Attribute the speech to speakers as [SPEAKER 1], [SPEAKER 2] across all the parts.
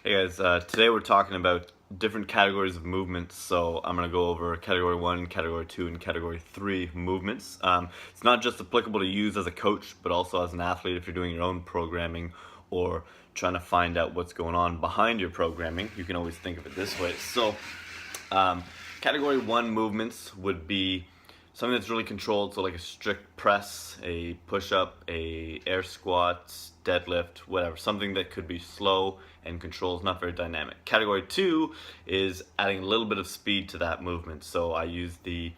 [SPEAKER 1] Hey guys, today we're talking about different categories of movements. So I'm going to go over category 1, category 2, and category 3 movements. It's not just applicable to use as a coach, but also as an athlete if you're doing your own programming or trying to find out what's going on behind your programming. You can always think of it this way. So category 1 movements would be something that's really controlled, so like a strict press, a push-up, a air squat, deadlift, whatever, something that could be slow and controlled, not very dynamic. Category 2 is adding a little bit of speed to that movement. So I use the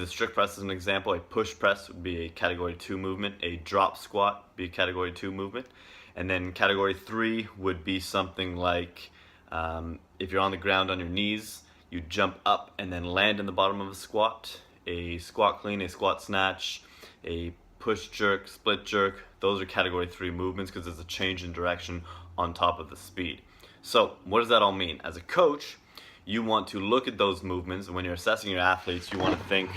[SPEAKER 1] strict press as an example. A push press would be a category 2 movement. A drop squat would be a category 2 movement. And then category 3 would be something like if you're on the ground on your knees, you jump up and then land in the bottom of a squat. A squat clean, a squat snatch, a push jerk, split jerk. Those are category 3 movements because there's a change in direction on top of the speed. So what does that all mean? As a coach, you want to look at those movements, and when you're assessing your athletes, you want to think,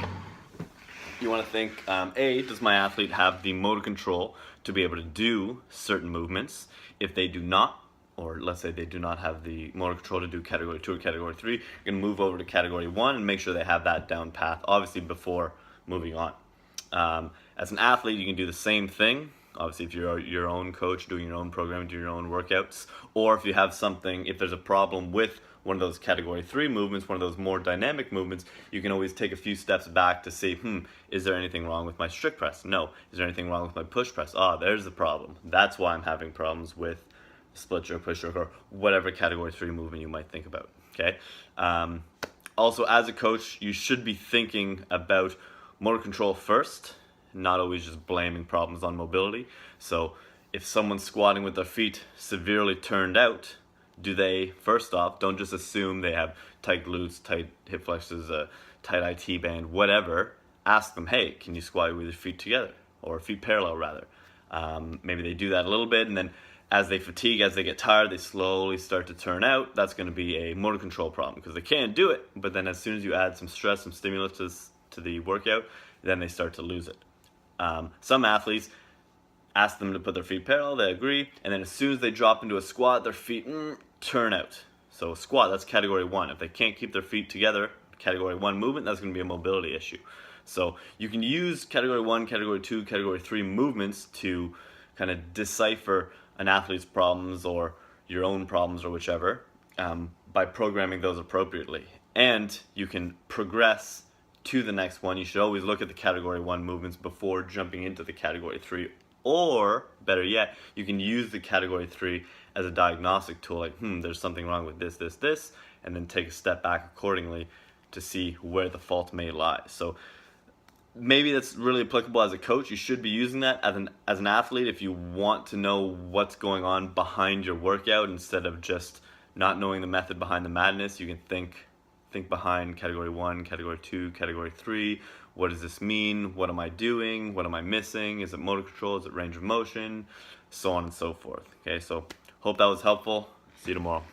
[SPEAKER 1] A, does my athlete have the motor control to be able to do certain movements? If they do not, or let's say they do not have the motor control to do category 2 or category 3, you're going to move over to category 1 and make sure they have that down path, obviously before moving on. As an athlete, you can do the same thing. Obviously, if you're your own coach, doing your own programming, doing your own workouts, or if you have something, if there's a problem with one of those category 3 movements, one of those more dynamic movements, you can always take a few steps back to see, is there anything wrong with my strict press? No. Is there anything wrong with my push press? There's the problem. That's why I'm having problems with split jerk, push jerk, or whatever category 3 movement you might think about. Okay. Also, as a coach, you should be thinking about motor control first, not always just blaming problems on mobility. So if someone's squatting with their feet severely turned out, do they, first off, don't just assume they have tight glutes, tight hip flexors, a tight IT band, whatever. Ask them, hey, can you squat with your feet together, or feet parallel rather? Maybe they do that a little bit, and then as they fatigue, as they get tired, they slowly start to turn out. That's going to be a motor control problem because they can't do it. But then as soon as you add some stress, some stimulus to the workout, then they start to lose it. Some athletes, ask them to put their feet parallel, they agree. And then as soon as they drop into a squat, their feet turn out. So squat, that's category 1. If they can't keep their feet together, category 1 movement, that's going to be a mobility issue. So you can use category 1, category 2, category 3 movements to kind of decipher an athlete's problems or your own problems or whichever by programming those appropriately. And you can progress to the next one. You should always look at the category 1 movements before jumping into the category 3. Or, better yet, you can use the category 3 as a diagnostic tool, like, there's something wrong with this, and then take a step back accordingly to see where the fault may lie. So maybe that's really applicable as a coach. You should be using that as an athlete if you want to know what's going on behind your workout instead of just not knowing the method behind the madness. You can think behind category 1, category 2, category 3. What does this mean? What am I doing? What am I missing? Is it motor control? Is it range of motion? So on and so forth. Okay, so hope that was helpful. See you tomorrow.